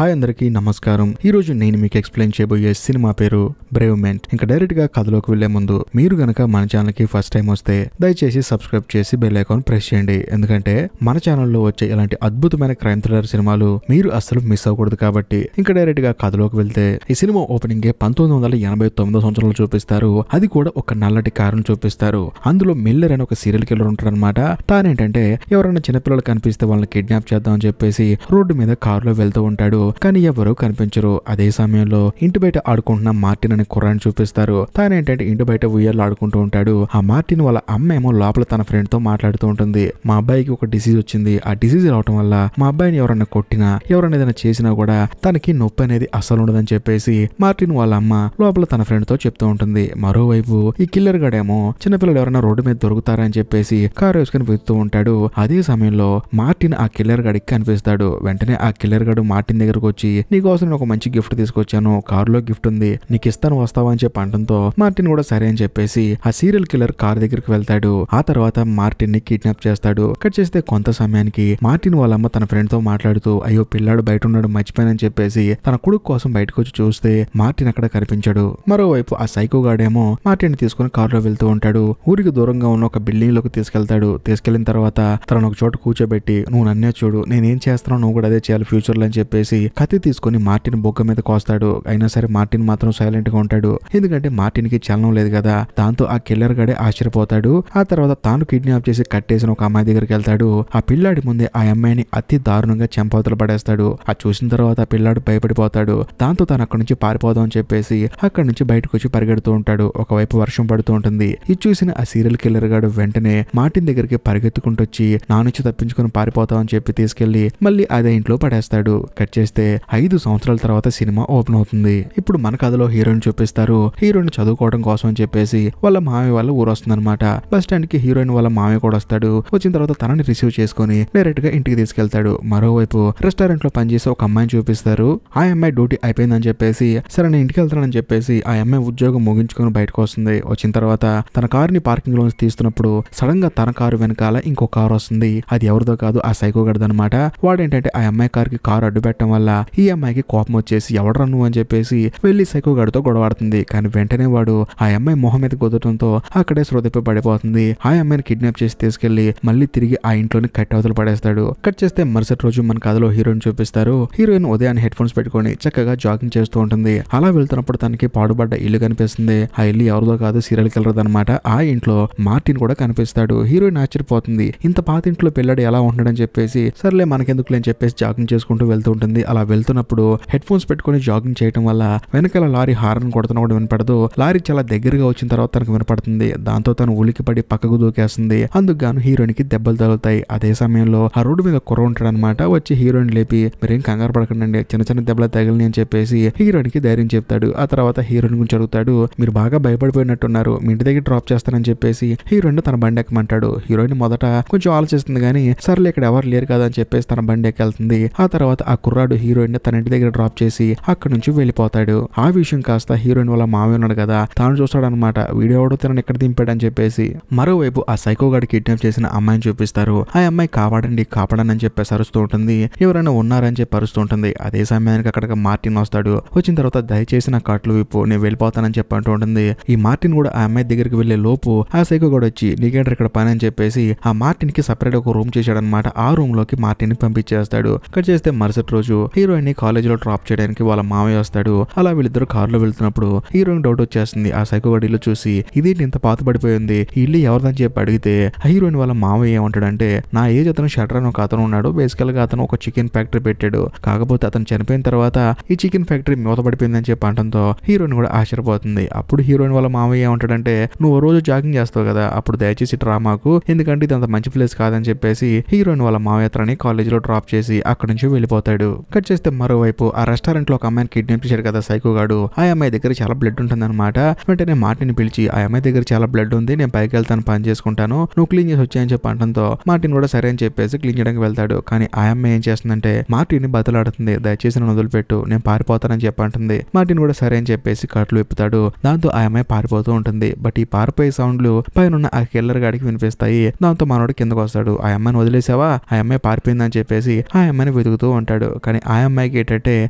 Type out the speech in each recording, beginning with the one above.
Hi అందరికీ నమస్కారం. ఈ రోజు నేను మీకు ఎక్స్ప్లెయిన్ చేయబోయే సినిమా పేరు బ్రేవ్మెంట్. ఇంకా డైరెక్ట్ గా కథలోకి వెళ్లే ముందు మీరు గనక మన ఛానల్ కి ఫస్ట్ టైం వస్తే దయచేసి సబ్స్క్రైబ్ చేసి బెల్ ఐకాన్ ప్రెస్ చేయండి. ఎందుకంటే మన ఛానల్లో వచ్చే ఇలాంటి అద్భుతమైన క్రైమ్ థ్రిల్లర్ సినిమాలు మీరు అస్సలు మిస్ అవ్వకూడదు కాబట్టి. ఇంకా డైరెక్ట్ గా కథలోకి వెళ్తే ఈ సినిమా ఓపెనింగ్ 1989 సంవత్సరంలో చూపిస్తారు. అది కూడా ఒక నల్లటి కారును చూపిస్తారు. అందులో మిల్లర్ అని ఒక సీరియల్ కిల్లర్ ఉంటారనమాట. తానేంటంటే ఎవరైనా చిన్నపిల్లలు కనిపిస్తే వాళ్ళని కిడ్నాప్ చేద్దామని చెప్పేసి రోడ్డు మీద కారులో వెళ్తూ ఉంటాడు. కానీ ఎవరు కనిపించరు. అదే సమయంలో ఇంటి బయట ఆడుకుంటున్న మార్టిన్ అనే కుర్రాన్ని చూపిస్తారు. తానేంటంటే ఇంటి బయట ఉయ్యాలు ఆడుకుంటూ ఉంటాడు. ఆ మార్టిన్ వాళ్ళ అమ్మ ఏమో లోపల తన ఫ్రెండ్ తో మాట్లాడుతూ ఉంటుంది. మా అబ్బాయికి ఒక డిసీజ్ వచ్చింది. ఆ డిసీజ్ రావటం వల్ల మా అబ్బాయిని ఎవరన్నా కొట్టినా ఎవరైనా ఏదైనా చేసినా కూడా తనకి నొప్పి అనేది అసలు ఉండదని చెప్పేసి మార్టిన్ వాళ్ళ అమ్మ లోపల తన ఫ్రెండ్ తో చెప్తూ ఉంటుంది. మరోవైపు ఈ కిల్లర్ గడేమో చిన్నపిల్లలు ఎవరైనా రోడ్డు మీద దొరుకుతారని చెప్పేసి కారు వేసుకుని వెతుతూ ఉంటాడు. అదే సమయంలో మార్టిన్ ఆ కిల్లర్ గడికి కనిపిస్తాడు. వెంటనే ఆ కిల్లర్ గడు మార్టిన్ దగ్గరకు వచ్చి నీకోసం నేను ఒక మంచి గిఫ్ట్ తీసుకొచ్చాను, కారులో గిఫ్ట్ ఉంది, నీకు ఇస్తాను వస్తావా అని చెప్పి అంటంతో మార్టిన్ కూడా సరే అని చెప్పేసి ఆ సీరియల్ కిల్లర్ కార్ దగ్గరికి వెళ్తాడు. ఆ తర్వాత మార్టిన్ ని కిడ్నాప్ చేస్తాడు. కట్ చేస్తే కొంత సమయానికి మార్టిన్ వాళ్ళ అమ్మ తన ఫ్రెండ్ తో మాట్లాడుతూ అయ్యో పిల్లాడు బయట ఉన్నాడు మర్చిపోయానని చెప్పేసి తన కొడుకు కోసం బయటకు వచ్చి చూస్తే మార్టిన్ అక్కడ కనిపించాడు. మరోవైపు ఆ సైకో గాడేమో మార్టిన్ ని తీసుకుని కారులో వెళ్తూ ఉంటాడు. ఊరికి దూరంగా ఉన్న ఒక బిల్డింగ్ లోకి తీసుకెళ్తాడు. తీసుకెళ్లిన తర్వాత తనను ఒక చోట కూర్చోబెట్టి నువ్వు నన్నే చూడు, నేనేం చేస్తానో నువ్వు కూడా అదే చేయాలి ఫ్యూచర్ లో అని చెప్పేసి కత్తి తీసుకుని మార్టిన్ బొగ్గ మీద కోస్తాడు. అయినా సరే మార్టిన్ మాత్రం సైలెంట్ గా ఉంటాడు. ఎందుకంటే మార్టిన్ కి చలనం లేదు కదా. దాంతో ఆ కిల్లర్ గడే ఆశ్చర్యపోతాడు. ఆ తర్వాత తాను కిడ్నాప్ చేసి కట్టేసిన ఒక అమ్మాయి దగ్గరికి వెళ్తాడు. ఆ పిల్లాడి ముందే ఆ అమ్మాయిని అతి దారుణంగా చెంపవతలు పడేస్తాడు. అది చూసిన తర్వాత ఆ పిల్లాడు భయపడిపోతాడు. దాంతో తను అక్కడి నుంచి పారిపోదాం అని చెప్పేసి అక్కడి నుంచి బయటకు వచ్చి పరిగెడుతూ ఉంటాడు. ఒకవైపు వర్షం పడుతూ ఉంటుంది. ఇది చూసిన ఆ సీరియల్ కిల్లర్ గాడు వెంటనే మార్టిన్ దగ్గరికి పరిగెత్తుకుంటూ వచ్చి నా నుంచి తప్పించుకుని పారిపోతామని చెప్పి తీసుకెళ్లి మళ్ళీ అదే ఇంట్లో పడేస్తాడు. కట్ చేస్తే 5 సంవత్సరాల తర్వాత సినిమా ఓపెన్ అవుతుంది. ఇప్పుడు మన కథలో హీరోయిన్ చూపిస్తారు. హీరోయిన్ చదువుకోవడం కోసం అని చెప్పేసి వాళ్ళ మామయ్య వాళ్ళ ఊరు వస్తుంది అనమాట. బస్ స్టాండ్ కి హీరోయిన్ వాళ్ళ మామయ్య కూడా వస్తాడు. వచ్చిన తర్వాత తనని రిసీవ్ చేసుకుని డైరెక్ట్ గా ఇంటికి తీసుకెళ్తాడు. మరోవైపు రెస్టారెంట్ లో పనిచేసే ఒక అమ్మాయిని చూపిస్తారు. ఆ అమ్మాయి డ్యూటీ అయిపోయిందని చెప్పేసి సరే నేను ఇంటికి వెళ్తానని చెప్పేసి ఆ అమ్మాయి ఉద్యోగం ముగించుకుని బయటకు వస్తుంది. వచ్చిన తర్వాత తన కారుని పార్కింగ్ లో తీస్తున్నప్పుడు సడన్ గా తన కారు వెనకాల ఇంకో కారు వస్తుంది. అది ఎవరిదో కాదు ఆ సైకో గడదనమాట. వాడేంటంటే ఆ అమ్మాయి కారు అడ్డు పెట్టడం వల్ల ఈ అమ్మాయికి కోపం వచ్చేసి ఎవడరా నువ్వు అని చెప్పేసి వెళ్లి సైకో గాడితో గొడవాడుతుంది. కానీ వెంటనే వాడు ఆ అమ్మాయి మొహం మీద కుదరడంతో అక్కడే శ్రోతపై పడిపోతుంది. ఆ అమ్మాయిని కిడ్నాప్ చేసి తీసుకెళ్లి మళ్ళీ తిరిగి ఆ ఇంట్లోని కట్టవతలు పడేస్తాడు. కట్ చేస్తే మరుసటి రోజు మన కథలో హీరోయిన్ చూపిస్తారు. హీరోయిన్ ఉదయాన్నే హెడ్ ఫోన్స్ పెట్టుకుని చక్కగా జాగింగ్ చేస్తూ ఉంటుంది. అలా వెళ్తున్నప్పుడు తనకి పాడుబడ్డ ఇల్లు కనిపిస్తుంది. ఆ ఇల్లు ఎవరిదో కాదు సీరియల్ కిల్లర్ అనమాట. ఆ ఇంట్లో మార్టిన్ కూడా కనిపిస్తాడు. హీరోయిన్ ఆశ్చర్యపోతుంది. ఇంత పాత ఇంట్లో పిల్లడు ఎలా ఉంటున్నాడని చెప్పేసి సర్లే మనకెందుకులే అని చెప్పేసి జాగింగ్ చేసుకుంటూ వెళ్తూ ఉంటుంది. అలా వెళ్తున్నప్పుడు హెడ్ ఫోన్స్ పెట్టుకుని జాగింగ్ చేయడం వల్ల వెనకాల లారీ హారన్ కొడుతున్నా కూడా వినపడదు. లారీ చాలా దగ్గరగా వచ్చిన తర్వాత తనకు వినపడుతుంది. దాంతో తను ఉలికి పడి పక్కకు దూకేస్తుంది. అందుకు గాను హీరోయిన్ కి దెబ్బలు తగులుతాయి. అదే సమయంలో ఆ రోడ్డు మీద కుర్ర ఉంటాడు అనమాట. వచ్చి హీరోయిన్ లేపి మీరేం కంగారు పడకండి, చిన్న చిన్న దెబ్బలు తగిలిని అని చెప్పేసి హీరోయిన్ కి ధైర్యం చెప్తాడు. ఆ తర్వాత హీరోయిన్ గురించి అడుగుతాడు. మీరు బాగా భయపడిపోయినట్టున్నారు, మీ ఇంటి దగ్గర డ్రాప్ చేస్తానని చెప్పేసి హీరోయిన్ తన బండి ఎక్కమంటాడు. హీరోయిన్ మొదట కొంచెం ఆలోచిస్తుంది కానీ సర్లే ఇక్కడ ఎవరు లేరు కదా అని చెప్పేసి తన బండి ఎక్కెళ్తుంది. ఆ తర్వాత ఆ కుర్రాడు హీరోయిన్ తన ఇంటి దగ్గర డ్రాప్ చేసి అక్కడి నుంచి వెళ్ళిపోతాడు. ఆ విషయం కాస్త హీరోయిన్ వాళ్ళ మామయ్య ఉన్నాడు కదా తాను చూస్తాడు అనమాట. వీడియో ఎవడో తనని ఎక్కడ దింపాడు అని చెప్పేసి. మరోవైపు ఆ సైకో గాడి కిడ్నాప్ చేసిన అమ్మాయిని చూపిస్తారు. ఆ అమ్మాయి కాపాడండి కాపాడని అని చెప్పేసి అరుస్తూ ఉంటుంది. ఎవరైనా ఉన్నారని చెప్పి అరుస్తూ ఉంటుంది. అదే సమయానికి అక్కడికి మార్టిన్ వస్తాడు. వచ్చిన తర్వాత దయచేసి నా కాట్లు విప్పు, నేను వెళ్ళిపోతానని చెప్పి అంటూ ఉంటుంది. ఈ మార్టిన్ కూడా ఆ అమ్మాయి దగ్గరికి వెళ్లే లోపు ఆ సైకో గాడు వచ్చి నీకేంటారు ఇక్కడ పని అని చెప్పేసి ఆ మార్టిన్ కి సపరేట్ ఒక రూమ్ చేశాడనమాట. ఆ రూమ్ లోకి మార్టిన్ ని పంపించేస్తాడు. కట్ చేస్తే మరుసటి రోజు హీరోయిన్ ని కాలేజ్ లో డ్రాప్ చేయడానికి వాళ్ళ మామయ్య వస్తాడు. అలా వీళ్ళిద్దరు కారులో వెళ్తున్నప్పుడు హీరోయిన్ డౌట్ వచ్చేస్తుంది. ఆ సైకో గాడి ఇల్లు చూసి ఇదేంటి ఇంత పాత పడిపోయింది, ఈ ఇల్లు ఎవరిదని చెప్పి అడిగితే హీరోయిన్ వాళ్ళ మామయ్య ఏమంటాడంటే నా ఏజ్ అతను షటర్ అని ఒక అతను ఉన్నాడు. బేసికల్ గా అతను ఒక చికెన్ ఫ్యాక్టరీ పెట్టాడు. కాకపోతే అతను చనిపోయిన తర్వాత ఈ చికెన్ ఫ్యాక్టరీ మూతపడిపోయిందని చెప్పి అంటంతో హీరోయిన్ కూడా ఆశ్చర్యపోతుంది. అప్పుడు హీరోయిన్ వాళ్ళ మామయ్య ఏమంటాడంటే నువ్వు రోజు జాగింగ్ చేస్తావు కదా, అప్పుడు దయచేసి డ్రామాకు, ఎందుకంటే ఇది అంత మంచి ప్లేస్ కాదని చెప్పేసి హీరోయిన్ వాళ్ళ మామయ్య తనని కాలేజ్ లో డ్రాప్ చేసి అక్కడి నుంచి వెళ్ళిపోతాడు. కట్ చేస్తే మరోవైపు ఆ రెస్టారెంట్ లో ఒక అమ్మాయిని కిడ్నాప్ చేశాడు కదా సైకో గాడు. ఆ అమ్మాయి దగ్గర చాలా బ్లడ్ ఉంటుంది అనమాట. వెంటనే మార్టిన్ పిలిచి ఆ అమ్మాయి దగ్గర చాలా బ్లడ్ ఉంది, నేను పైకి వెళ్తాను పని చేసుకుంటాను, నువ్వు క్లీన్ చేసి వచ్చాయని చెప్పి అంటంతో మార్టిన్ కూడా సరే అని చెప్పేసి క్లీన్ చేయడానికి వెళ్తాడు. కానీ ఆ అమ్మాయి ఏం చేస్తుందంటే మార్టిన్ ని బతలాడుతుంది. దయచేసి నన్ను వదిలిపెట్టు, నేను పారిపోతానని చెప్పి అంటుంది. మార్టిన్ కూడా సరే అని చెప్పేసి కట్లు విప్పుతాడు. దాంతో ఆ అమ్మాయి పారిపోతూ ఉంటుంది. బట్ ఈ పారిపోయే సౌండ్లు పైన ఆ కిల్లర్ గాడికి వినిపిస్తాయి. దాంతో మనోడు కిందకు వస్తాడు. ఆ అమ్మాయిని వదిలేసావా, ఆ అమ్మాయి పారిపోయిందని చెప్పేసి ఆ అమ్మాయిని వెతుకుతూ ఉంటాడు. కానీ ఆ అమ్మాయికి ఏంటంటే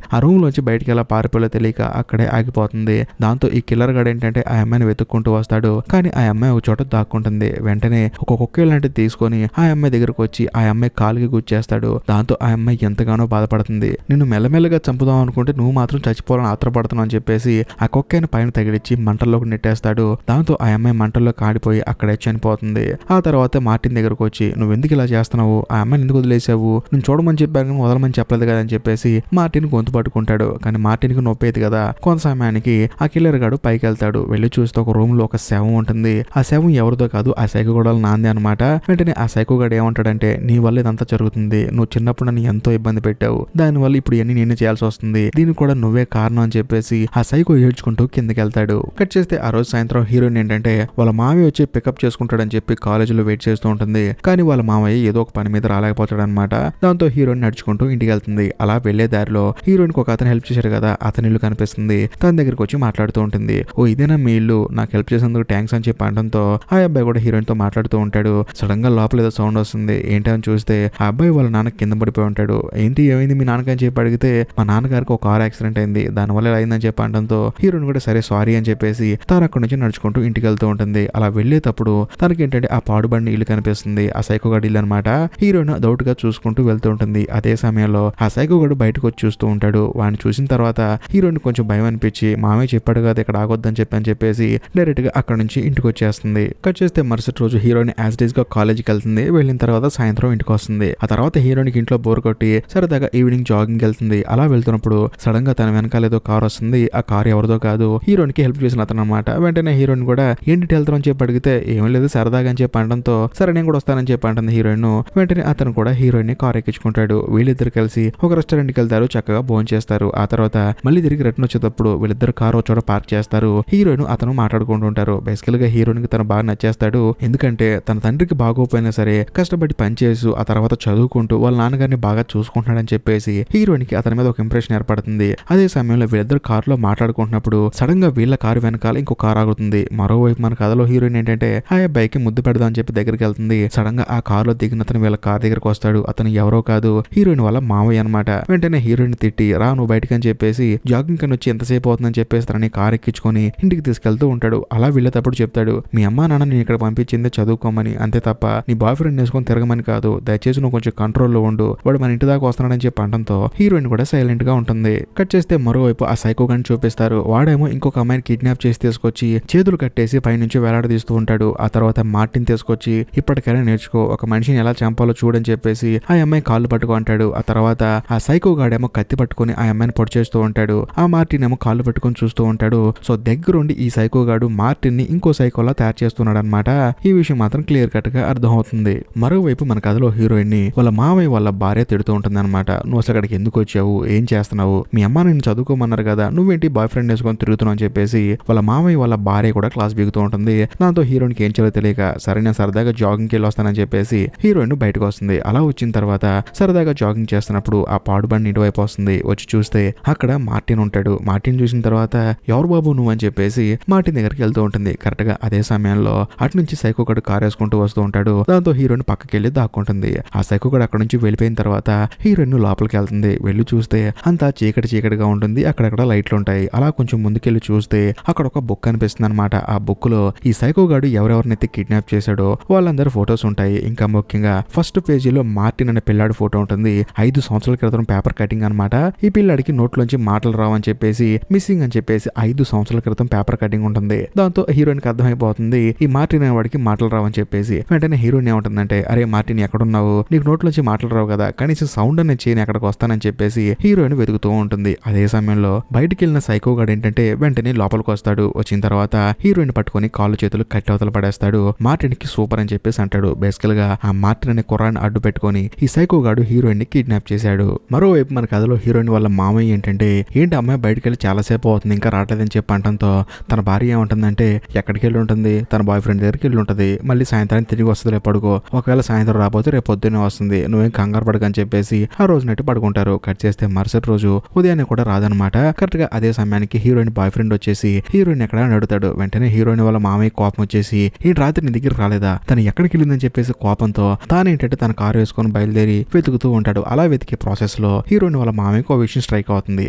ఆ రూమ్ లోంచి బయటికి ఎలా పారిపోలో తెలియక అక్కడే ఆగిపోతుంది. దాంతో ఈ కిల్లర్ గాడు ఏంటంటే ఆ అమ్మాయిని వెతుక్కుంటూ వస్తాడు. కానీ ఆ అమ్మాయి ఒక చోట దాక్కుంటుంది. వెంటనే ఒక కుక్క లాంటిది తీసుకొని ఆ అమ్మాయి దగ్గరకు వచ్చి ఆ అమ్మాయి కాలుకి గుచ్చేస్తాడు. దాంతో ఆ అమ్మాయి ఎంతగానో బాధపడుతుంది. నిన్ను మెల్లమెల్లగా చంపుదాం అనుకుంటే నువ్వు మాత్రం చచ్చిపోవాలని ఆత్రపడుతున్నావు అని చెప్పేసి ఆ కుక్కని పైన తగిలిచ్చి మంటల్లోకి నెట్టేస్తాడు. దాంతో ఆ అమ్మాయి మంటల్లో కాడిపోయి అక్కడే చనిపోతుంది. ఆ తర్వాత మార్టిన్ దగ్గరకు వచ్చి నువ్వు ఎందుకు ఇలా చేస్తున్నావు, ఆ అమ్మాయిని ఎందుకు వదిలేసావు, నేను చూడమని చెప్పాను వదలమని చెప్పలేదు కదా అని చెప్పేసి మార్టిన్ గొంతు పట్టుకుంటాడు. కానీ మార్టిన్ కి నొప్పేది కదా. కొంత సమయానికి ఆ కిల్లర్ గాడు పైకి వెళ్తాడు. వెళ్లి చూస్తే ఒక రూమ్ లో ఒక శవం ఉంటుంది. ఆ శవం ఎవరిదో కాదు, ఆ సైకో గోడల నాంది అనమాట. వెంటనే ఆ సైకో గాడు ఏమంటాడంటే నీ వల్ల ఇదంతా జరుగుతుంది, నువ్వు చిన్నప్పుడు నన్ను ఎంతో ఇబ్బంది పెట్టావు, దానివల్ల ఇప్పుడు ఇవన్నీ నేను చేయాల్సి వస్తుంది, దీనికి కూడా నువ్వే కారణం అని చెప్పేసి ఆ సైకో ఏడ్చుకుంటూ కిందకి వెళ్తాడు. కట్ చేస్తే ఆ రోజు సాయంత్రం హీరోయిన్ ఏంటంటే వాళ్ళ మామయ్య వచ్చి పికప్ చేసుకుంటాడని చెప్పి కాలేజీలో వెయిట్ చేస్తూ ఉంటుంది. కానీ వాళ్ళ మామయ్య ఏదో ఒక పని మీద రాలేకపోతాడు అనమాట. దాంతో హీరోయిన్ నడుచుకుంటూ ఇంటికి వెళ్తుంది. అలా వెళ్లే దారిలో హీరోయిన్ ఒక అతను హెల్ప్ చేశాడు కదా, అతని ఇల్లు కనిపిస్తుంది. తన దగ్గరికి వచ్చి మాట్లాడుతూ ఉంటుంది. ఓ ఇదేనా మీ ఇల్లు, నాకు హెల్ప్ చేసేందుకు థ్యాంక్స్ అని చెప్పి అనడంతో ఆ అబ్బాయి కూడా హీరోయిన్ తో మాట్లాడుతూ ఉంటాడు. సడన్ గా లోపల ఏదో సౌండ్ వస్తుంది. ఏంటని చూస్తే ఆ అబ్బాయి వాళ్ళ నాన్న కింద పడిపోయి ఉంటాడు. ఏంటి ఏమైంది మీ నాన్నకి అని చెప్పి అడిగితే మా నాన్నగారికి ఒక కార్ యాక్సిడెంట్ అయింది, దానివల్ల ఇలా అయిందని చెప్పి అనడంతో హీరోయిన్ కూడా సరే సారీ అని చెప్పేసి తాను అక్కడి నుంచి నడుచుకుంటూ ఇంటికి వెళ్తూ ఉంటుంది. అలా వెళ్లేటప్పుడు తనకి ఏంటంటే ఆ పాడుబండి ఇల్లు కనిపిస్తుంది. ఆ సైకో గాడి ఇల్లు అనమాట. హీరోయిన్ డౌట్ గా చూసుకుంటూ వెళ్తూ ఉంటుంది. అదే సమయంలో ఆ సైకో గాడు బయటకు వచ్చి చూస్తూ ఉంటాడు. వాడిని చూసిన తర్వాత హీరోయిన్ కొంచెం భయం అనిపించి మామయ్య చెప్పాడు కదా ఇక్కడ ఆగొద్దని చెప్పేసి డైరెక్ట్ గా అక్కడ నుంచి ఇంటికి వచ్చేస్తుంది. కట్ చేస్తే మరుసటి రోజు హీరోయిన్ యాజ్ డేస్ గా కాలేజ్కి వెళ్తుంది. వెళ్ళిన తర్వాత సాయంత్రం ఇంటికి వస్తుంది. ఆ తర్వాత హీరోయిన్ కి ఇంట్లో బోర్ కొట్టి సరదాగా ఈవినింగ్ జాగింగ్ వెళ్తుంది. అలా వెళ్తున్నప్పుడు సడన్ గా తన వెనకాల ఏదో కార్ వస్తుంది. ఆ కార్ ఎవరిదో కాదు, హీరోయిన్ కి హెల్ప్ చేసిన అతను అనమాట. వెంటనే హీరోయిన్ కూడా ఏంటి వెళ్తారని చెప్పి అడిగితే ఏమీ లేదు సరదాగా అని చెప్పి అనడంతో సరే నేను కూడా వస్తానని చెప్పి అంటుంది హీరోయిన్. వెంటనే అతను కూడా హీరోయిన్ ని కార్ ఎక్కించుకుంటాడు. వీళ్ళిద్దరు కలిసి ఒక రెస్టారెంట్ కి వెళ్తారు. చక్కగా భోజనం చేస్తారు. ఆ తర్వాత మళ్ళీ తిరిగి రిటర్న్ వచ్చేటప్పుడు వీళ్ళిద్దరు కారు ఒక చోట పార్క్ చేస్తారు. హీరోయిన్ అతను మాట్లాడుకుంటూ ఉంటారు. బేసికల్ గా హీరోయిన్ కి తను బాగా నచ్చేస్తాడు. ఎందుకంటే తన తండ్రికి బాగోపోయినా సరే కష్టపడి పనిచేసి ఆ తర్వాత చదువుకుంటూ వాళ్ళ నాన్నగారిని బాగా చూసుకుంటున్నాడని చెప్పేసి హీరోయిన్ కి అతని మీద ఒక ఇంప్రెషన్ ఏర్పడుతుంది. అదే సమయంలో వీళ్ళిద్దరు కారులో మాట్లాడుకుంటున్నప్పుడు సడన్ గా వీళ్ళ కారు వెనకాల ఇంకో కారు ఆగుతుంది. మరోవైపు మన కథలో హీరోయిన్ ఏంటంటే ఆ అబ్బాయికి ముద్దు పెడదాం అని చెప్పి దగ్గరికి వెళ్తుంది. సడన్ గా ఆ కారులో దిగిన అతను వీళ్ళ కార్ దగ్గరకు వస్తాడు. అతను ఎవరో కాదు, హీరోయిన్ వాళ్ళ మావయ్య అనమాట. వెంటనే హీరోయిన్ తిట్టి రా నువ్వు బయటకి అని చెప్పేసి జాగింగ్ కని వచ్చి ఎంతసేపు అవుతుందని చెప్పేసి తనని కార్ ఎక్కించుకొని ఇంటికి తీసుకెళ్తూ ఉంటాడు. అలా వెళ్ళేటప్పుడు చెప్తాడు మీ అమ్మా నాన్న నేను ఇక్కడ పంపించింది చదువుకోమని, అంతే తప్ప నీ బాయ్ ఫ్రెండ్ వేసుకొని తిరగమని కాదు, దయచేసి నువ్వు కొంచెం కంట్రోల్లో ఉండు, వాడు మన ఇంటి దాకా వస్తున్నాడని చెప్పి అనడంతో హీరోయిన్ కూడా సైలెంట్ గా ఉంటుంది. కట్ చేస్తే మరోవైపు ఆ సైకో గని చూపిస్తారు. వాడేమో ఇంకొక అమ్మాయిని కిడ్నాప్ చేసి తీసుకొచ్చి చేతులు కట్టేసి పైనుంచి వేలాడదీస్తూ ఉంటాడు. ఆ తర్వాత మార్టిన్ తీసుకొచ్చి ఇప్పటికైనా నేర్చుకో, ఒక మనిషిని ఎలా చంపాలో చూడని చెప్పేసి ఆ అమ్మాయి కాళ్ళు పట్టుకో అంటాడు. ఆ తర్వాత ఆ సైకో గాడేమో కత్తి పట్టుకుని ఆ అమ్మాయిని పొడి చేస్తూ ఉంటాడు. ఆ మార్టిన్ ఏమో కాళ్ళు పట్టుకొని చూస్తూ ఉంటాడు. సో దగ్గరుండి ఈ సైకో గాడు మార్టిన్ ని ఇంకో సైకోలా తయారు చేస్తున్నాడు అనమాట. ఈ విషయం మాత్రం క్లియర్ కట్ గా అర్థమవుతుంది. మరోవైపు మన కథలో హీరోయిన్ ని వాళ్ళ మామయ్య వాళ్ళ భార్య తిడుతూ ఉంటుంది అనమాట. నువ్వు అసలు అక్కడికి ఎందుకు వచ్చావు, ఏం చేస్తున్నావు, మీ అమ్మ నేను చదువుకోమన్నారు కదా, నువ్వేంటి బాయ్ ఫ్రెండ్ వేసుకొని తిరుగుతున్నావు అని చెప్పేసి వాళ్ళ మామయ్య వాళ్ళ భార్య కూడా క్లాస్ బిగుతూ ఉంటుంది. దాంతో హీరోయిన్ కి ఏం చేయాలో తెలియక సరే నేను సరదాగా జాగింగ్కి వెళ్ళి వస్తానని చెప్పేసి హీరోయిన్ బయటకు వస్తుంది. అలా వచ్చిన తర్వాత సరదాగా జాగింగ్ చేస్తున్నప్పుడు ఆ పాడుబండి ఇటువైపు వస్తుంది. వచ్చి చూస్తే అక్కడ మార్టిన్ ఉంటాడు. మార్టిన్ చూసిన తర్వాత ఎవరు బాబు నువ్వు అని చెప్పేసి మార్టిన్ దగ్గరికి వెళ్తూ ఉంటుంది. కరెక్ట్ గా అదే సమయంలో అటు నుంచి సైకో గడు కార్ వేసుకుంటూ వస్తూ ఉంటాడు. దాంతో హీరోయిన్ పక్కకి వెళ్ళి దాక్కుంటుంది. ఆ సైకో గడు అక్కడ నుంచి వెళ్ళిపోయిన తర్వాత హీరోయిన్ లోపలికి వెళ్తుంది. వెళ్ళి చూస్తే అంతా చీకటిగా ఉంటుంది. అక్కడక్కడ లైట్లు ఉంటాయి. అలా కొంచెం ముందుకెళ్ళి చూస్తే అక్కడ ఒక బుక్ కనిపిస్తుంది అనమాట. ఆ బుక్ లో ఈ సైకో గాడు ఎవరెవరినైతే కిడ్నాప్ చేశాడో వాళ్ళందరూ ఫొటోస్ ఉంటాయి. ఇంకా ముఖ్యంగా ఫస్ట్ పేజీలో మార్టిన్ అనే పిల్లాడి ఫోటో ఉంటుంది. 5 సంవత్సరాల క్రితం పేపర్ కటింగ్ అనమాట. ఈ పిల్లాడికి నోట్లోంచి మాటలు రావని చెప్పేసి మిస్సింగ్ అని చెప్పేసి 5 సంవత్సరాల క్రితం పేపర్ కటింగ్ ఉంటుంది. దాంతో హీరోయిన్ కి అర్థమైపోతుంది ఈ మార్టిన్ అనేవాడికి మాటలు రావని చెప్పేసి. వెంటనే హీరోయిన్ ఏమంటుందంటే అరే మార్టిన్ ఎక్కడున్నావు, నీకు నోట్లోంచి మాటలు రావు కదా, కనీసం సౌండ్ అనేది చేయని ఎక్కడికి వస్తానని చెప్పేసి హీరోయిన్ వెతుకుతూ ఉంటుంది. అదే సమయంలో బయటికి వెళ్ళిన సైకో గాడు ఏంటంటే వెంటనే లోపలికి వస్తాడు. వచ్చిన తర్వాత హీరోయిన్ పట్టుకొని కాళ్ళు చేతులు కట్టవతల పడేస్తాడు. మార్టిన్ కి సూపర్ అని చెప్పేసి అంటాడు. బేసికల్ గా ఆ మార్టిన్ అనే కుర్రాన్ని అడ్డు పెట్టుకొని ఈ సైకో గాడు హీరోయిన్ ని కిడ్నాప్ చేశాడు. మరోవైపు మన కథలో హీరోయిన్ వాళ్ళ మామయ్య ఏంటంటే ఏంటి అమ్మాయి బయటకు వెళ్ళి చాలాసేపు అవుతుంది ఇంకా రావట్లేదని చెప్పి అంటంతో తన భార్య ఏమంటుందంటే ఎక్కడికి వెళ్ళి ఉంటుంది, తన బాయ్ ఫ్రెండ్ దగ్గరికి వెళ్ళి ఉంటుంది, మళ్ళీ సాయంత్రం తిరిగి వస్తుంది రేపు పడుకో, ఒకవేళ సాయంత్రం రాకపోతే రేపు పొద్దున్నే వస్తుంది, నువ్వేం కంగారు పడకని చెప్పేసి ఆ రోజు నైట్ పడుకుంటారు. కట్ చేస్తే మరుసటి రోజు ఉదయాన్నే కూడా రాదనమాట. కరెక్ట్ గా అదే సమయానికి హీరోయిన్ బాయ్ ఫ్రెండ్ వచ్చేసి హీరోయిన్ ఎక్కడ అడుగుతాడు. వెంటనే హీరోయిన్ వాళ్ళ మామయ్య కోపం వచ్చేసి ఈ రాత్రి నీ దగ్గర రాలేదా, తను ఎక్కడికి వెళ్ళిందని చెప్పేసి కోపంతో తానేంటంటే తన కారు వేసుకొని బయలుదేరి వెతుకుతూ ఉంటాడు. అలా వెతికే ప్రాసెస్ లో హీరోయిన్ వాళ్ళ మామయ్యకు ఒక విషయం స్ట్రైక్ అవుతుంది.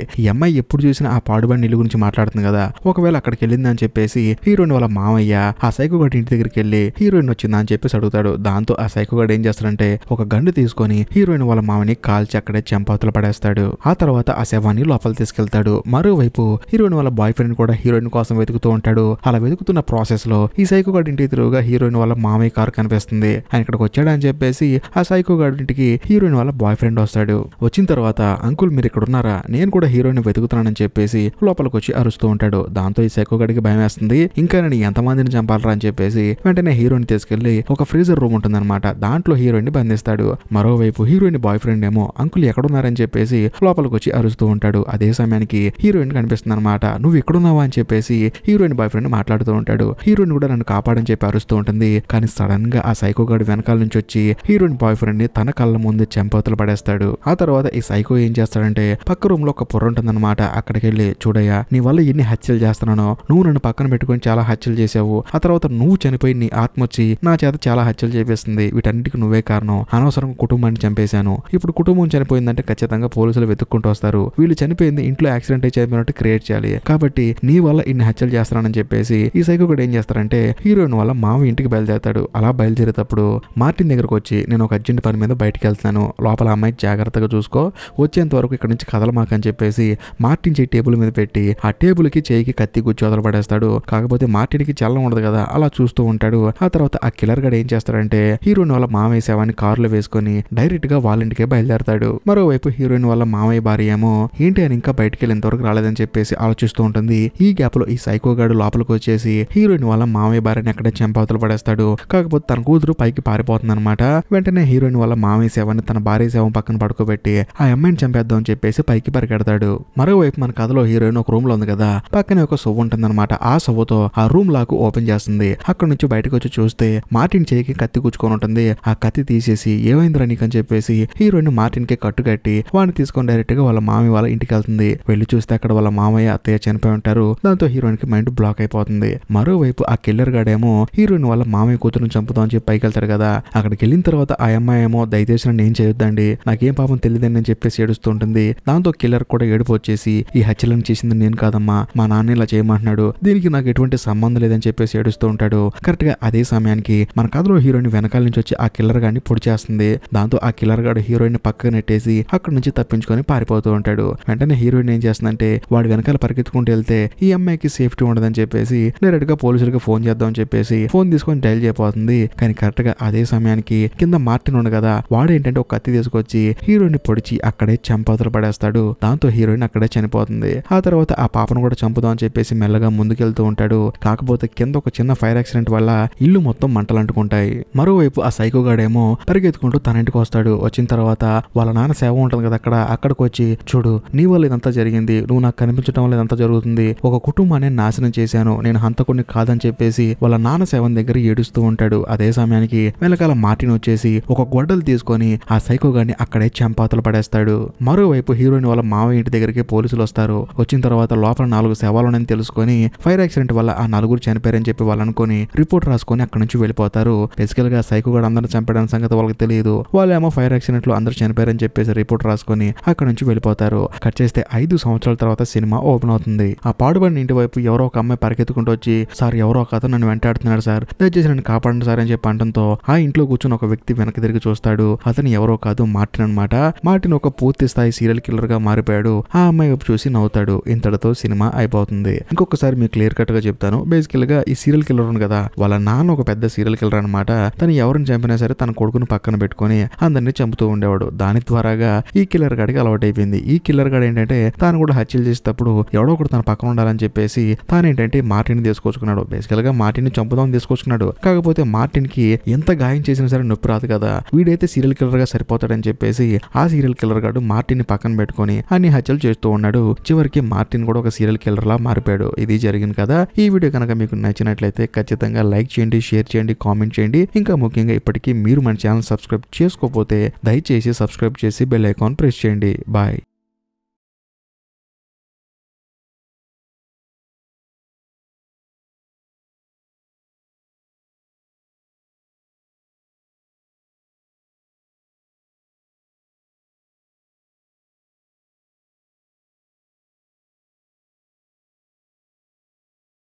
ఈ అమ్మాయి ఎప్పుడు చూసినా ఆ పాడుబడిన ఇల్లు గురించి మాట్లాడుతుంది కదా, ఒకవేళ అక్కడికి వెళ్ళింది అని చెప్పేసి హీరోయిన్ వాళ్ళ మామయ్య ఆ సైకో గాడి ఇంటి దగ్గరికి వెళ్ళి హీరోయిన్ వచ్చిందా అని చెప్పేసి అడుగుతాడు. దాంతో ఆ సైకో గాడు ఏం చేస్తాడంటే ఒక గన్ను తీసుకొని హీరోయిన్ వాళ్ళ మామని కాల్చి అక్కడే చెంపవతలు పడేస్తాడు. ఆ తర్వాత ఆ శవాన్ని లోపల తీసుకెళ్తాడు. మరోవైపు హీరోయిన్ వాళ్ళ బాయ్ ఫ్రెండ్ కూడా హీరోయిన్ కోసం వెతుకుతూ ఉంటాడు. అలా వెతుకుతున్న ప్రాసెస్ లో ఈ సైకో గాడి ఇంటికి తిరుగుగా హీరోయిన్ వాళ్ళ మామయ్య కారు కనిపిస్తుంది. ఆయన ఇక్కడికి వచ్చాడు అని చెప్పేసి ఆ సైకో గాడి ఇంటికి హీరోయిన్ వాళ్ళ బాయ్ ఫ్రెండ్ వస్తాడు. వచ్చిన తర్వాత అంకుల్ మీరు ఇక్కడ ఉన్నారా, నేను కూడా హీరోయిన్ వెతుకుతున్నానని చెప్పేసి లోపలికి వచ్చి అరుస్తూ ఉంటాడు. దాంతో ఈ సైకో గాడికి భయం వేస్తుంది. ఇంకా నేను ఎంతమందిని చంపాలరా అని చెప్పేసి వెంటనే హీరోయిన్ తీసుకెళ్లి ఒక ఫ్రీజర్ రూమ్ ఉంటుందన్నమాట, దాంట్లో హీరోయిన్ ని బంధిస్తాడు. మరోవైపు హీరోయిన్ బాయ్ ఫ్రెండ్ ఏమో అంకుల్ ఎక్కడున్నారని చెప్పేసి లోపలికి వచ్చి అరుస్తూ ఉంటాడు. అదే సమయానికి హీరోయిన్ కనిపిస్తుంది అనమాట. నువ్వు ఎక్కడున్నావా అని చెప్పేసి హీరోయిన్ బాయ్ ఫ్రెండ్ మాట్లాడుతూ ఉంటాడు. హీరోయిన్ కూడా నన్ను కాపాడని చెప్పి అరుస్తూ ఉంటుంది. కానీ సడన్ గా ఆ సైకో గాడు వెనకాల నుంచి వచ్చి హీరోయిన్ బాయ్ ఫ్రెండ్ ని తన కళ్ళ ముందు చెంపవతలు పడేస్తాడు. ఆ తర్వాత ఈ సైకో ఏం చేస్తాడంటే పక్క రూమ్ లో ఒక పొర్ర ఉంటుందన్నమాట, అక్కడికి వెళ్ళి చూడయ్యా నీ వల్ల ఎన్ని హత్యలు చేస్తున్నానో, నువ్వు నన్ను పక్కన పెట్టుకొని చాలా హత్యలు చేసావు, ఆ తర్వాత నువ్వు చనిపోయి నీ ఆత్మ వచ్చి నా చేత చాలా హత్యలు చేపిస్తుంది, వీటన్నిటికీ నువ్వే కారణం, అనవసరంగా కుటుంబాన్ని చంపేశాను, ఇప్పుడు కుటుంబం చనిపోయిందంటే ఖచ్చితంగా పోలీసులు వెతుక్కుంటూ వస్తారు, వీళ్ళు చనిపోయింది ఇంట్లో యాక్సిడెంట్ అయి చనిపోయినట్టు క్రియేట్ చేయాలి, కాబట్టి నీ వల్ల ఇన్ని హత్యలు చేస్తానని చెప్పేసి ఈ సైకో కూడా ఏం చేస్తారంటే హీరోయిన్ వల్ల మామ ఇంటికి బయలుదేరతాడు. అలా బయలుదేరేటప్పుడు మార్టిన్ దగ్గరకు వచ్చి నేను ఒక అర్జెంట్ పని మీద బయటికి వెళ్తున్నాను, లోపల అమ్మాయి జాగ్రత్తగా చూసుకో, వచ్చేంత వరకు ఇక్కడ నుంచి కదలమాకని చెప్పేసి మార్టిన్ చేయి టేబుల్ మీద పెట్టి ఆ టేబుల్ కి చేయికి కత్తి గుచ్చి వదలపడేస్తాడు. కాకపోతే మార్టిన్ కి చల్లం ఉండదు కదా, అలా చూస్తూ ఉంటాడు. ఆ తర్వాత ఆ కిల్లర్ గడు ఏం చేస్తాడంటే హీరోయిన్ వాళ్ళ మామయ్య శవాన్ని కారులో వేసుకొని డైరెక్ట్ గా వాళ్ళ ఇంటికే బయలుదేరతాడు. మరోవైపు హీరోయిన్ వాళ్ళ మామయ్య భార్య ఏమో ఏంటి అని ఇంకా బయటికి వెళ్ళేంతవరకు రాలేదని చెప్పేసి ఆలోచిస్తూ ఉంటుంది. ఈ గ్యాప్ లో ఈ సైకో గాడు లోపలికి వచ్చేసి హీరోయిన్ వాళ్ళ మామయ్య భార్యని అక్కడే చెంపవతలు పడేస్తాడు. కాకపోతే తన కూతురు పైకి పారిపోతుంది అనమాట. వెంటనే హీరోయిన్ వాళ్ళ మామయ్య శవాన్ని తన భార్య శవం పక్కన పడుకోబెట్టి ఆ అమ్మాయిని చంపేద్దాం అని చెప్పేసి పైకి పరిగెడతాడు. మరోవైపు మన కథలో హీరోయిన్ ఒక రూమ్ లో ఉంది కదా, పక్కనే ఒక సొవ్వు ఉంటుంది అనమాట. ఆ సొవ్వుతో ఆ రూమ్ లాకు ఓపెన్ చేస్తుంది. అక్కడ నుంచి బయటకు వచ్చి చూస్తే మార్టిన్ చేయికి కత్తి గుచ్చుకొని ఉంటుంది. ఆ కత్తి తీసేసి ఏమైందిరా నీకు అని చెప్పేసి హీరోయిన్ మార్టిన్ కి కట్టు కట్టి వాడిని తీసుకొని డైరెక్ట్ గా వాళ్ళ మామయ్య వాళ్ళ ఇంటికి వెళ్తుంది. వెళ్లి చూస్తే అక్కడ వాళ్ళ మామయ్య అత్తయ్య చనిపోయి ఉంటారు. దాంతో హీరోయిన్ కి మైండ్ బ్లాక్ అయిపోతుంది. మరోవైపు ఆ కిల్లర్ గాడేమో హీరోయిన్ వాళ్ళ మామయ్య కూతురుని చంపుతాం అని చెప్పి పైకి వెళ్తారు కదా, అక్కడికి వెళ్ళిన తర్వాత ఆ అమ్మాయి ఏమో దయచేసి నన్ను ఏం చేయొద్దండి, నాకేం పాపం తెలియదని అని చెప్పేసి ఏడుస్తూ ఉంటుంది. దాంతో కిల్లర్ కూడా ఏడుపు వచ్చేసి ఈ హత్యలను చేసింది నేను కాదమ్మా, మా నాన్న ఇలా చేయమంటున్నాడు, దీనికి నాకు ఎటువంటి సంబంధం లేదని చెప్పేసి ఏడుస్తూ ఉంటాడు. కరెక్ట్ గా అదే సమయానికి మన కథలో హీరోయిన్ వెనకాల నుంచి వచ్చి ఆ కిల్లర్ గాడిని పొడి చేస్తుంది. దాంతో ఆ కిల్లర్ గాడు హీరోయిన్ పక్కకు నెట్టేసి అక్కడ నుంచి తప్పించుకొని పారిపోతూ ఉంటాడు. వెంటనే హీరోయిన్ ఏం చేస్తుందంటే వాడి వెనకాల పరిగెత్తుకుంటూ వెళ్తే ఈ అమ్మాయికి సేఫ్టీ ఉండదని చెప్పేసి డైరెక్ట్ గా పోలీసులకు ఫోన్ చేద్దాం అని చెప్పేసి ఫోన్ తీసుకొని డైల్ చేయబోతుంది. కానీ కరెక్ట్ గా అదే సమయానికి కింద మార్టిన్ ఉంది కదా, వాడు ఏంటంటే ఒక కత్తి తీసుకొచ్చి హీరోయిన్ పొడిచి అక్కడే చంపవతలు పడేస్తాడు. దాంతో హీరోయిన్ అక్కడే చనిపోతుంది. ఆ తర్వాత ఆ పాపను కూడా చంపుదాం అని చెప్పేసి మెల్లగా ముందుకెళ్తూ ఉంటాడు. కాకపోతే కింద ఒక చిన్న ఫైర్ యాక్సిడెంట్ వల్ల ఇల్లు మొత్తం మంటలు అంటుకుంటాయి. మరోవైపు ఆ సైకో గాడేమో పరిగెత్తుకుంటూ తన ఇంటికి వస్తాడు. వచ్చిన తర్వాత వాళ్ళ నాన్న సేవ ఉంటుంది కదా అక్కడికి వచ్చి చూడు నీ వల్ల ఇదంతా జరిగింది, నువ్వు నాకు కనిపించడం వల్ల ఇదంతా జరుగుతుంది, ఒక కుటుంబాన్ని నాశనం చేశాను, నేను హంతకుడిని కాదని చెప్పేసి వాళ్ళ నాన్న సేవన్ దగ్గర ఏడుస్తూ ఉంటాడు. అదే సమయానికి వెనకాల మార్టిన్ వచ్చేసి ఒక గొడ్డలు తీసుకొని ఆ సైకో గాడిని అక్కడే చంపాతలు పడేస్తాడు. మరోవైపు హీరోయిన్ వాళ్ళ మావయ్య ఇంటి దగ్గరికి పోలీసులు వస్తారు. వచ్చిన తర్వాత లోపల 4 శవాలున్నాయని తెలుసుకొని ఫైర్ యాక్సిడెంట్ వల్ల ఆ 4 చనిపోయారని చెప్పి వాళ్ళు అనుకుని రిపోర్ట్ రాసుకొని అక్కడ నుంచి వెళ్ళిపోతారు. బేసికల్ గా సైకో గాడు అందరిని చంపడానికి సంగతి వాళ్ళకి తెలియదు. వాళ్ళేమో ఫైర్ యాక్సిడెంట్ లో అందరూ చనిపోయారని చెప్పేసి రిపోర్ట్ రాసుకొని అక్కడ నుంచి వెళ్ళిపోతారు. కట్ చేస్తే 5 సంవత్సరాల తర్వాత సినిమా ఓపెన్ అవుతుంది. ఆ పాడుబడిన ఇంటి వైపు ఎవరో ఒక అమ్మాయి పరిగెత్తుకుంటూ వచ్చి సార్ ఎవరో ఒక అతను నన్ను వెంటాడుతున్నాడు సార్, దయచేసి నన్ను కాపాడండి సార్ అని చెప్పి అనడంతో ఆ ఇంట్లో కూర్చొని ఒక వ్యక్తి వెనక్కి తిరిగి చూస్తాడు. అతను ఎవరో కాదు మార్టిన్ అనమాట. మార్టిన్ ఒక పూర్తి స్థాయి సీరియల్ కిల్లర్ గా మారిపోయాడు. ఆ అమ్మాయి వైపు చూసి నవ్వుతాడు. ఇంతటితో సినిమా అయిపోతుంది. ఇంకొకసారి మీకు క్లియర్ కట్ గా చెప్తాను. బేసికల్ గా ఈ సీరియల్ కిల్లర్ ఉంది కదా, వాళ్ళ నాన్న ఒక పెద్ద సీరియల్ కిల్లర్ అనమాట. తను ఎవరిని చంపినా సరే తన కొడుకును పక్కన పెట్టుకొని అందరినీ చంపుతూ ఉండేవాడు. దాని ద్వారాగా ఈ కిల్లర్ గాడికి అలవాటు అయిపోయింది. ఈ కిల్లర్ గాడు ఏంటంటే తాను కూడా హత్యలు చేసేటప్పుడు ఎవడో ఒకటి తన పక్కన ఉండాలని చెప్పేసి తానేంటంటే మార్టిన్ తీసుకొచ్చుకున్నాడు. బేసికల్ గా మార్టిన్ చంపుదాం తీసుకొచ్చుకున్నాడు. కాకపోతే మార్టిన్ కి ఎంత గాయం చేసినా సరే నొప్పి రాదు కదా, వీడైతే సీరియల్ కిల్లర్ గా సరిపోతాడని చెప్పేసి ఆ సీరియల్ కిల్లర్ గాడు మార్టిన్ ని పక్కన పెట్టుకొని అన్ని హత్యలు చేస్తూ ఉన్నాడు. చివరికి మార్టిన్ కూడా ఒక సీరియల్ కిల్లర్ లా మారిపోయాడు. ఇది జరిగింది కదా. ఈ వీడియో కనుక మీకు నచ్చినట్లయితే ఖచ్చితంగా లైక్ చేయండి, షేర్ చేయండి, కామెంట్ చేయండి. ఇంకా ముఖ్యంగా ఇప్పటికీ మీరు మన ఛానల్ సబ్స్క్రైబ్ చేసుకోకపోతే దయచేసి సబ్స్క్రైబ్ చేసి బెల్ ఐకాన్ ప్రెస్ చేయండి. బాయ్.